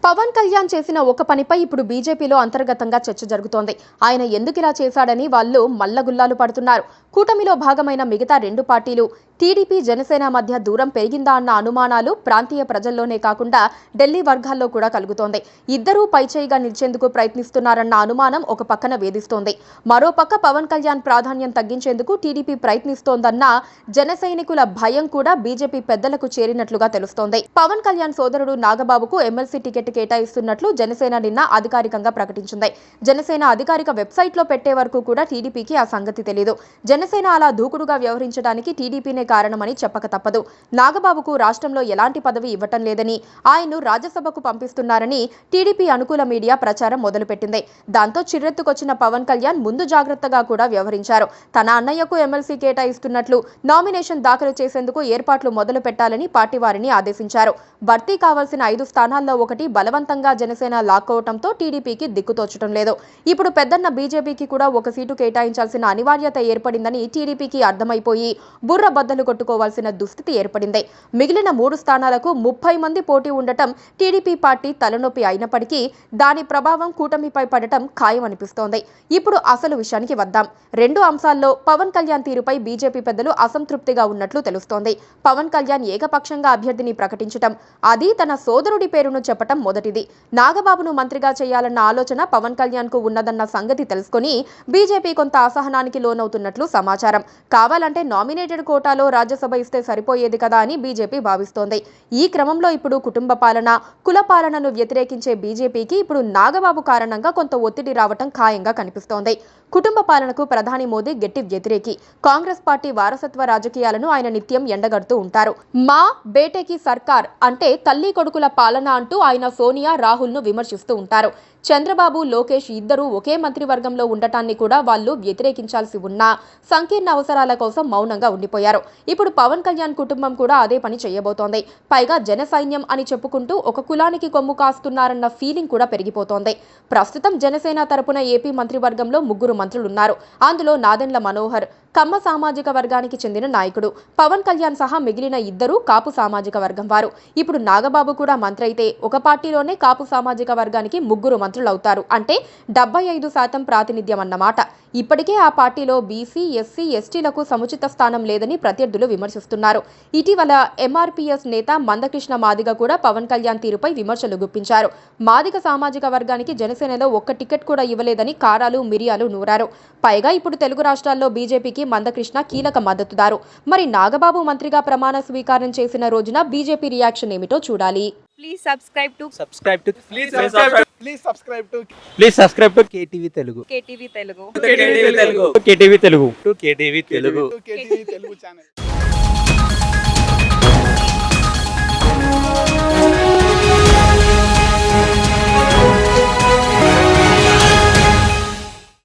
పవన్ కళ్యాణ్ చేసిన ఒక పనిపై ఇప్పుడు బీజేపీలో అంతర్గతంగా చర్చ జరుగుతోంది. ఆయన ఎందుకు ఇలా చేశాడని వాళ్ళు మల్లగుల్లాలు పడుతున్నారు. కూటమిలో భాగమైన మిగతా రెండు పార్టీలు టీడీపీ జనసేన మధ్య దూరం పెరిగిందా అన్న అనుమానాలు ప్రాంతీయ ప్రజల్లోనే కాకుండా ఢిల్లీ వర్గాల్లో కూడా కలుగుతోంది. ఇద్దరూ పైచేయిగా నిలిచేందుకు ప్రయత్నిస్తున్నారన్న అనుమానం ఒక పక్కన వేధిస్తోంది. మరోపక్క పవన్ కళ్యాణ్ ప్రాధాన్యం తగ్గించేందుకు టీడీపీ ప్రయత్నిస్తోందన్న జన సైనికుల భయం కూడా బీజేపీ పెద్దలకు చేరినట్లుగా తెలుస్తోంది. పవన్ కళ్యాణ్ సోదరుడు నాగబాబుకు ఎమ్మెల్సీ టికెట్ కేటాయిస్తున్నట్లు జనసేన నిన్న అధికారికంగా ప్రకటించింది. జనసేన అధికారిక వెబ్సైట్లో పెట్టే వరకు కూడా టీడీపీకి ఆ సంగతి తెలియదు. జనసేన అలా దూకుడుగా వ్యవహరించడానికి టీడీపీనే కారణమని చెప్పక తప్పదు. నాగబాబుకు రాష్ట్రంలో ఎలాంటి పదవి ఇవ్వటం లేదని, ఆయన్ను రాజ్యసభకు పంపిస్తున్నారని టీడీపీ అనుకూల మీడియా ప్రచారం మొదలుపెట్టింది. దాంతో చిర్రెత్తుకొచ్చిన పవన్ కళ్యాణ్ ముందు జాగ్రత్తగా కూడా వ్యవహరించారు. తన అన్నయ్యకు ఎమ్మెల్సీ కేటాయిస్తున్నట్లు నామినేషన్ దాఖలు చేసేందుకు ఏర్పాట్లు మొదలు పెట్టాలని పార్టీ వారిని ఆదేశించారు. భర్తీ కావాల్సిన 5 స్థానాల్లో ఒకటి బలవంతంగా జనసేన లాక్కోవటంతో టీడీపీకి దిక్కుతోచడం లేదు. ఇప్పుడు పెద్దన్న బీజేపీకి కూడా ఒక సీటు కేటాయించాల్సిన అనివార్యత ఏర్పడిందని టీడీపీకి అర్థమైపోయి బుర్ర బద్దలు కొట్టుకోవాల్సిన దుస్థితి ఏర్పడింది. మిగిలిన 3 స్థానాలకు 30 మంది పోటీ ఉండటం టీడీపీ పార్టీ తలనొప్పి అయినప్పటికీ దాని ప్రభావం కూటమిపై పడటం ఖాయమనిపిస్తోంది. ఇప్పుడు అసలు విషయానికి వద్దాం. 2 అంశాల్లో పవన్ కళ్యాణ్ తీరుపై బీజేపీ పెద్దలు అసంతృప్తిగా ఉన్నట్లు తెలుస్తోంది. పవన్ కళ్యాణ్ ఏకపక్షంగా అభ్యర్థిని ప్రకటించటం, అది తన సోదరుడి పేరును చెప్పటం మొదటిది. నాగబాబును మంత్రిగా చేయాలన్న ఆలోచన పవన్ కళ్యాణ్ కు ఉన్నదన్న సంగతి తెలుసుకుని బీజేపీ కొంత అసహనానికి లోనవుతున్నట్లు సమాచారం. కావాలంటే నామినేటెడ్ కోటాలో రాజ్యసభ ఇస్తే సరిపోయేది కదా అని బీజేపీ భావిస్తోంది. ఈ క్రమంలో ఇప్పుడు కుటుంబ పాలన, కుల పాలనను వ్యతిరేకించే బీజేపీకి ఇప్పుడు నాగబాబు కారణంగా కొంత ఒత్తిడి రావటం ఖాయంగా కనిపిస్తోంది. కుటుంబ పాలనకు ప్రధాని మోదీ గట్టి వ్యతిరేకి. కాంగ్రెస్ పార్టీ వారసత్వ రాజకీయాలను ఆయన నిత్యం ఎండగడుతూ ఉంటారు. మా బేటేకి సర్కార్ అంటే తల్లి కొడుకుల పాలన అంటూ ఆయన సోనియా, రాహుల్ ను విమర్శిస్తూ ఉంటారు. చంద్రబాబు, లోకేష్ ఇద్దరూ ఒకే మంత్రివర్గంలో ఉండటాన్ని కూడా వాళ్ళు వ్యతిరేకించాల్సి ఉన్నా సంకీర్ణ అవసరాల కోసం మౌనంగా ఉండిపోయారు. ఇప్పుడు పవన్ కళ్యాణ్ కుటుంబం కూడా అదే పని చేయబోతోంది. పైగా జన సైన్యం అని చెప్పుకుంటూ ఒక కులానికి కొమ్ము కాస్తున్నారన్న ఫీలింగ్ కూడా పెరిగిపోతోంది. ప్రస్తుతం జనసేన తరపున ఏపీ మంత్రివర్గంలో 3 మంత్రులున్నారు. అందులో నాదెండ్ల మనోహర్ కమ్మ సామాజిక వర్గానికి చెందిన నాయకుడు. పవన్ కళ్యాణ్ సహా మిగిలిన 2 కాపు సామాజిక వర్గం వారు. ఇప్పుడు నాగబాబు కూడా మంత్రి అయితే ఒక పార్టీలోనే కాపు సామాజిక వర్గానికి 3 మంత్రులవుతారు. అంటే 75% ప్రాతినిధ్యం అన్నమాట. ఇప్పటికే ఆ పార్టీలో బీసీ, ఎస్సీ, ఎస్టీలకు సముచిత స్థానం లేదని ప్రత్యర్థులు విమర్శిస్తున్నారు. ఇటీవల ఎంఆర్పీఎస్ నేత మందకృష్ణ మాదిగ కూడా పవన్ కళ్యాణ్ తీరుపై విమర్శలు గుప్పించారు. మాదిగ సామాజిక వర్గానికి జనసేనలో ఒక్క టికెట్ కూడా ఇవ్వలేదని కారాలు మిరియాలు నూరారు. పైగా ఇప్పుడు తెలుగు రాష్ట్రాల్లో బీజేపీకి మందకృష్ణ కీలక మద్దతుదారు. మరి నాగబాబు మంత్రిగా ప్రమాణ స్వీకారం చేసిన రోజున బీజేపీ రియాక్షన్ ఏమిటో చూడాలి. Please subscribe to KTV Telugu. KTV Telugu. KTV Telugu channel.